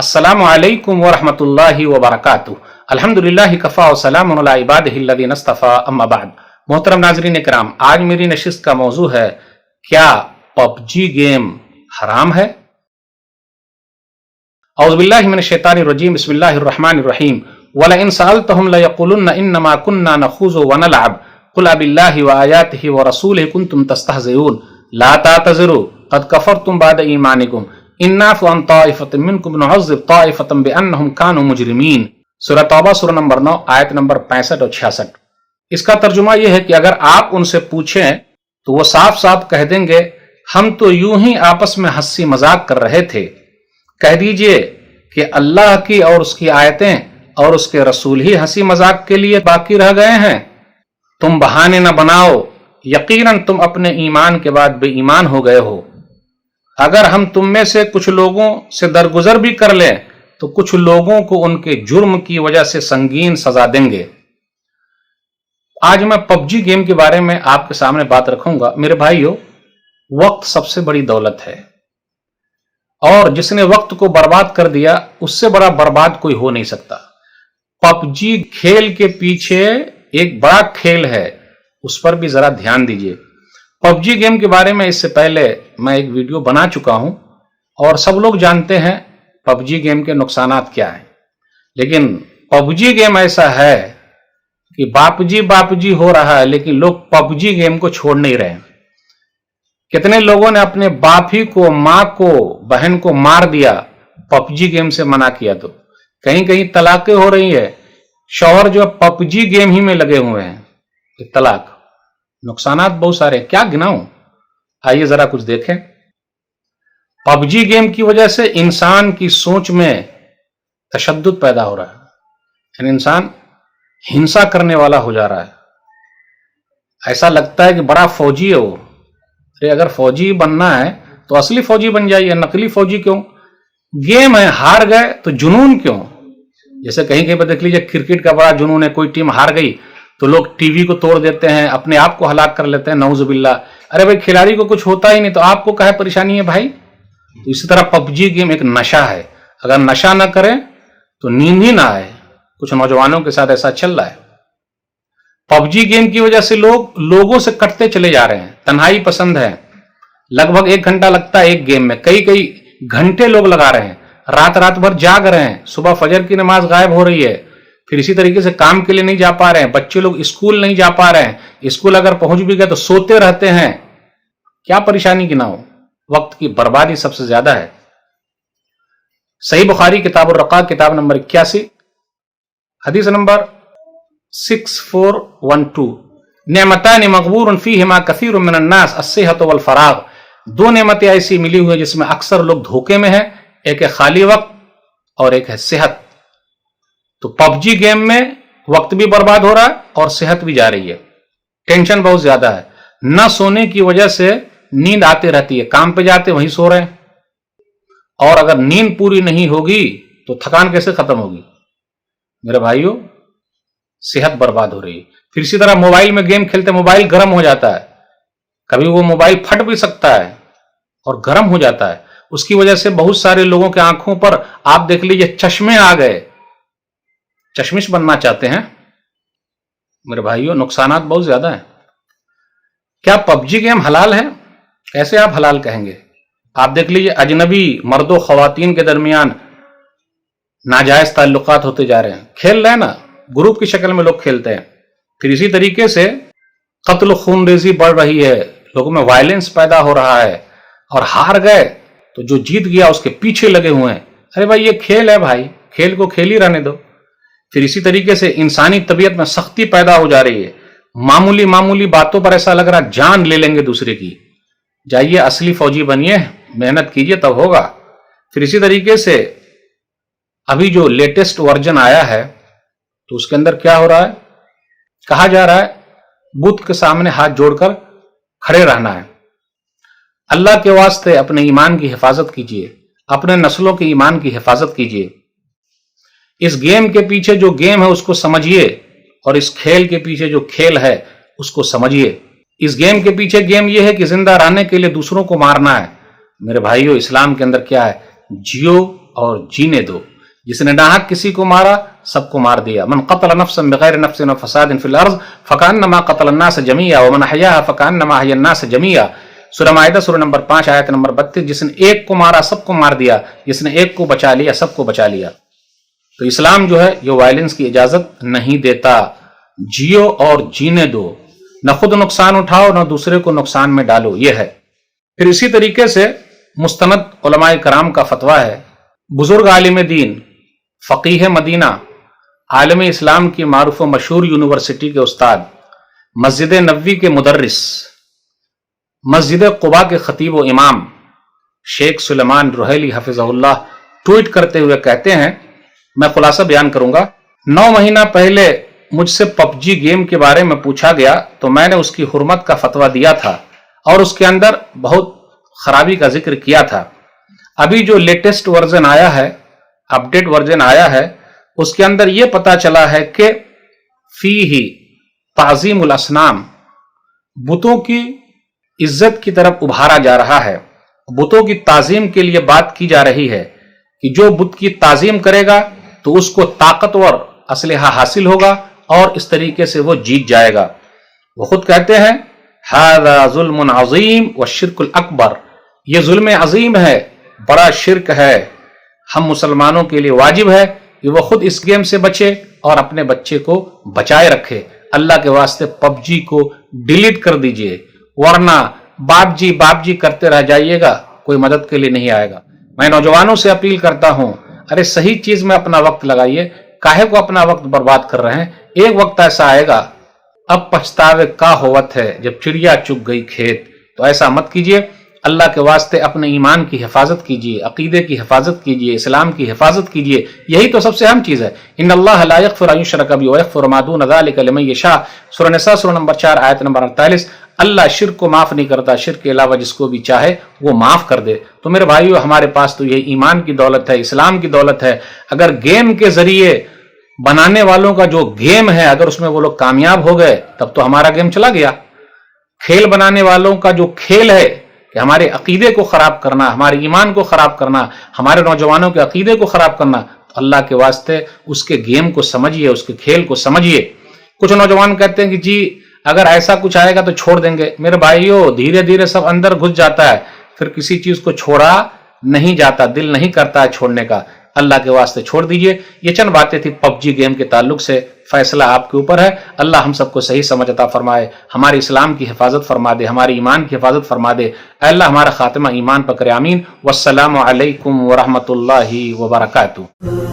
अस्सलामु अलैकुम व रहमतुल्लाहि व बरकातुहू। अल्हम्दुलिल्लाहि कफ़ा व सलामुन अला इबादिहिल लज़ीना इस्तफ़ा, अम्मा बाद। मोहतरम नाज़रीन इकराम, आज मेरी नशिस्त का मौजू है, क्या पबजी गेम हराम है? औज़ु बिल्लाहि मिनश शैतानिर रजीम, बिस्मिल्लाहिर रहमानिर रहीम। वलइन सअल्तहुम लयक़ूलुन्ना इन्नमा कुन्ना नख़ूज़ु व नलअब क़ुल अबिल्लाहि व आयातिहि व रसूलिहि कुन्तुम तस्तहज़िऊन ला तातज़िरू क़द कफ़रतुम बअद ईमानिकुम इन्नाफ़ु अन ताइफ़तिम मिनकुम नुअज़्ज़िब ताइफ़तम बिअन्नहुम कानू मुजरिमीन। सूरह तौबा सूरह नंबर 9 आयत नंबर 65 और 66। इसका तर्जुमा यह है कि अगर आप उनसे पूछें तो वो साफ साफ कह देंगे, हम तो यूं ही आपस में हंसी मजाक कर रहे थे। कह दीजिए कि अल्लाह की और उसकी आयतें और उसके रसूल ही हंसी मजाक के लिए बाकी रह गए हैं। तुम बहाने न बनाओ, यकीनन तुम अपने ईमान के बाद बेईमान हो गए हो। अगर हम तुम में से कुछ लोगों से दरगुजर भी कर लें तो कुछ लोगों को उनके जुर्म की वजह से संगीन सजा देंगे। आज मैं पबजी गेम के बारे में आपके सामने बात रखूंगा। मेरे भाइयों, वक्त सबसे बड़ी दौलत है और जिसने वक्त को बर्बाद कर दिया उससे बड़ा बर्बाद कोई हो नहीं सकता। पबजी खेल के पीछे एक बड़ा खेल है, उस पर भी जरा ध्यान दीजिए। पबजी गेम के बारे में इससे पहले मैं एक वीडियो बना चुका हूं और सब लोग जानते हैं पबजी गेम के नुकसानात क्या हैं। लेकिन पबजी गेम ऐसा है कि बापजी हो रहा है, लेकिन लोग पबजी गेम को छोड़ नहीं रहे। कितने लोगों ने अपने बाप ही को, मां को, बहन को मार दिया पबजी गेम से मना किया तो। कहीं कहीं तलाकें हो रही है, शौहर जो पबजी गेम ही में लगे हुए हैं। तलाक, नुकसानात बहुत सारे, क्या गिनाऊं? आइए जरा कुछ देखें। पबजी गेम की वजह से इंसान की सोच में तशद्दुद पैदा हो रहा है, यानी इंसान हिंसा करने वाला हो जा रहा है। ऐसा लगता है कि बड़ा फौजी है वो। अरे अगर फौजी बनना है तो असली फौजी बन जाइए, नकली फौजी क्यों? गेम है, हार गए तो जुनून क्यों? जैसे कहीं कहीं पर देख लीजिए, क्रिकेट का बड़ा जुनून है, कोई टीम हार गई तो लोग टीवी को तोड़ देते हैं, अपने आप को हलाक कर लेते हैं, नऊजुबिल्लाह। अरे भाई, खिलाड़ी को कुछ होता ही नहीं तो आपको काहे परेशानी है भाई? तो इसी तरह पबजी गेम एक नशा है। अगर नशा ना करें तो नींद ही ना आए। कुछ नौजवानों के साथ ऐसा चल रहा है। पबजी गेम की वजह से लोगों से कटते चले जा रहे हैं। तन्हाई पसंद है। लगभग 1 घंटा लगता है एक गेम में, कई घंटे लोग लगा रहे हैं, रात भर जाग रहे हैं। सुबह फजर की नमाज गायब हो रही है। फिर इसी तरीके से काम के लिए नहीं जा पा रहे हैं, बच्चे लोग स्कूल नहीं जा पा रहे हैं, स्कूल अगर पहुंच भी गए तो सोते रहते हैं। क्या परेशानी गिनाऊं? वक्त की बर्बादी सबसे ज्यादा है। सही बुखारी किताबुर रक़ाक़ किताब नंबर 81 हदीस नंबर 6412, नेमतान मग़बूरुन फ़ीहिमा कसीरुम मिनन नास अस्सिहत वल फ़राग़। 2 नेमतें ऐसी मिली हुई है जिसमें अक्सर लोग धोखे में हैं। एक है खाली वक्त और एक है सेहत। तो पबजी गेम में वक्त भी बर्बाद हो रहा है और सेहत भी जा रही है। टेंशन बहुत ज्यादा है। न सोने की वजह से नींद आती रहती है, काम पे जाते वहीं सो रहे हैं। और अगर नींद पूरी नहीं होगी तो थकान कैसे खत्म होगी? मेरे भाइयों, सेहत बर्बाद हो रही है। फिर इसी तरह मोबाइल में गेम खेलते मोबाइल गर्म हो जाता है, कभी वो मोबाइल फट भी सकता है और गर्म हो जाता है। उसकी वजह से बहुत सारे लोगों के आंखों पर आप देख लीजिए चश्मे आ गए, चश्मिश बनना चाहते हैं। मेरे भाइयों, नुकसानात बहुत ज्यादा है। क्या पबजी गेम हलाल है? कैसे आप हलाल कहेंगे? आप देख लीजिए, अजनबी मर्दों खवातीन के दरमियान नाजायज ताल्लुकात होते जा रहे हैं। खेल रहे हैं ना, ग्रुप की शक्ल में लोग खेलते हैं। फिर इसी तरीके से कत्ल खूनरेजी बढ़ रही है, लोगों में वायलेंस पैदा हो रहा है। और हार गए तो जो जीत गया उसके पीछे लगे हुए हैं। अरे भाई, ये खेल है भाई, खेल को खेल ही रहने दो। फिर इसी तरीके से इंसानी तबीयत में सख्ती पैदा हो जा रही है। मामूली बातों पर ऐसा लग रहा है जान ले लेंगे दूसरे की। जाइए असली फौजी बनिए, मेहनत कीजिए, तब होगा। फिर इसी तरीके से अभी जो लेटेस्ट वर्जन आया है तो उसके अंदर क्या हो रहा है? कहा जा रहा है बुत के सामने हाथ जोड़कर खड़े रहना है। अल्लाह के वास्ते अपने ईमान की हिफाजत कीजिए, अपने नस्लों के ईमान की हिफाजत कीजिए। इस गेम के पीछे जो गेम है उसको समझिए और इस खेल के पीछे जो खेल है उसको समझिए। इस गेम के पीछे गेम यह है कि जिंदा रहने के लिए दूसरों को मारना है। मेरे भाइयों, इस्लाम के अंदर क्या है? जियो اور جینے دو. جس نے ناحق کسی کو مارا سب کو مار دیا. من قتل نفسا بغیر نفس وفساد فی الارض فکأنما قتل الناس جميعا ومن احیاها فکأنما احیا الناس جميعا. سورہ مائدہ سورہ نمبر 5 آیت نمبر 32. جس نے ایک کو مارا سب کو مار دیا, جس نے ایک کو بچا لیا سب کو بچا لیا. تو اسلام جو ہے یہ وائلنس کی اجازت نہیں دیتا. جیو اور جینے دو, نہ خود نقصان اٹھاؤ نہ دوسرے کو نقصان میں ڈالو, یہ ہے. پھر اسی طریقے سے مستند علماء کرام کا فتویٰ ہے. بزرگ عالم دین, فقیہ مدینہ, عالم اسلام کی معروف و مشہور یونیورسٹی کے استاد, مسجد نبوی کے مدرس, مسجد قباء کے خطیب و امام شیخ سلیمان رحیلی حفظہ اللہ ٹویٹ کرتے ہوئے کہتے ہیں, میں خلاصہ بیان کروں گا. 9 مہینہ پہلے مجھ سے پب جی گیم کے بارے میں پوچھا گیا تو میں نے اس کی حرمت کا فتویٰ دیا تھا اور اس کے اندر بہت خرابی کا ذکر کیا تھا. ابھی جو لیٹسٹ ورژن آیا ہے, اپڈیٹ ورژن آیا ہے, اس کے اندر یہ پتا چلا ہے کہ فیہ تعظیم الاصنام, بتوں کی عزت کی طرف ابھارا جا رہا ہے. بتوں کی تعظیم کے لیے بات کی جا رہی ہے کہ جو بت کی تعظیم کرے گا تو اس کو طاقتور اسلحہ حاصل ہوگا اور اس طریقے سے وہ جیت جائے گا. وہ خود کہتے ہیں ھذا ظلم عظیم والشرک الاکبر, یہ ظلم عظیم ہے, بڑا شرک ہے. ہم مسلمانوں کے لیے واجب ہے کہ وہ خود اس گیم سے بچے اور اپنے بچے کو بچائے رکھے. اللہ کے واسطے پب جی کو ڈیلیٹ کر دیجئے, ورنہ باپ جی کرتے رہ جائیے گا, کوئی مدد کے لیے نہیں آئے گا. میں نوجوانوں سے اپیل کرتا ہوں, ارے صحیح چیز میں اپنا وقت لگائیے, کاہے کو اپنا وقت برباد کر رہے ہیں. ایک وقت ایسا آئے گا, اب پچھتاوے کا ہوت ہے جب چڑیا چگ گئی کھیت. تو ایسا مت کیجیے. اللہ کے واسطے اپنے ایمان کی حفاظت کیجیے, عقیدے کی حفاظت کیجیے, اسلام کی حفاظت کیجیے. یہی تو سب سے اہم چیز ہے. ان اللہ لا یغفر ان یشرک بہ ویغفر ما دون ذلک لمن یشاء, سورہ نساء سورہ نمبر 4 آیت نمبر 48. اللہ شرک کو معاف نہیں کرتا, شرک کے علاوہ جس کو بھی چاہے وہ معاف کر دے. تو میرے بھائیو, ہمارے پاس تو یہ ایمان کی دولت ہے, اسلام کی دولت ہے. اگر گیم کے ذریعے بنانے والوں کا جو گیم ہے اگر اس میں وہ لوگ کامیاب ہو گئے تب تو ہمارا گیم چلا گیا. کھیل بنانے والوں کا جو کھیل ہے کہ ہمارے عقیدے کو خراب کرنا, ہمارے ایمان کو خراب کرنا, ہمارے نوجوانوں کے عقیدے کو خراب کرنا, تو اللہ کے واسطے اس کے گیم کو سمجھیے, اس کے کھیل کو سمجھیے. کچھ نوجوان کہتے ہیں کہ جی اگر ایسا کچھ آئے گا تو چھوڑ دیں گے. میرے بھائیو, دھیرے دھیرے سب اندر گھس جاتا ہے, پھر کسی چیز کو چھوڑا نہیں جاتا, دل نہیں کرتا ہے چھوڑنے کا. اللہ کے واسطے چھوڑ دیجئے. یہ چند باتیں تھی پب جی گیم کے تعلق سے, فیصلہ آپ کے اوپر ہے. اللہ ہم سب کو صحیح سمجھ عطا فرمائے, ہمارے اسلام کی حفاظت فرما دے, ہمارے ایمان کی حفاظت فرما دے. اے اللہ ہمارا خاتمہ ایمان پر کرے, آمین. والسلام علیکم ورحمۃ اللہ وبرکاتہ.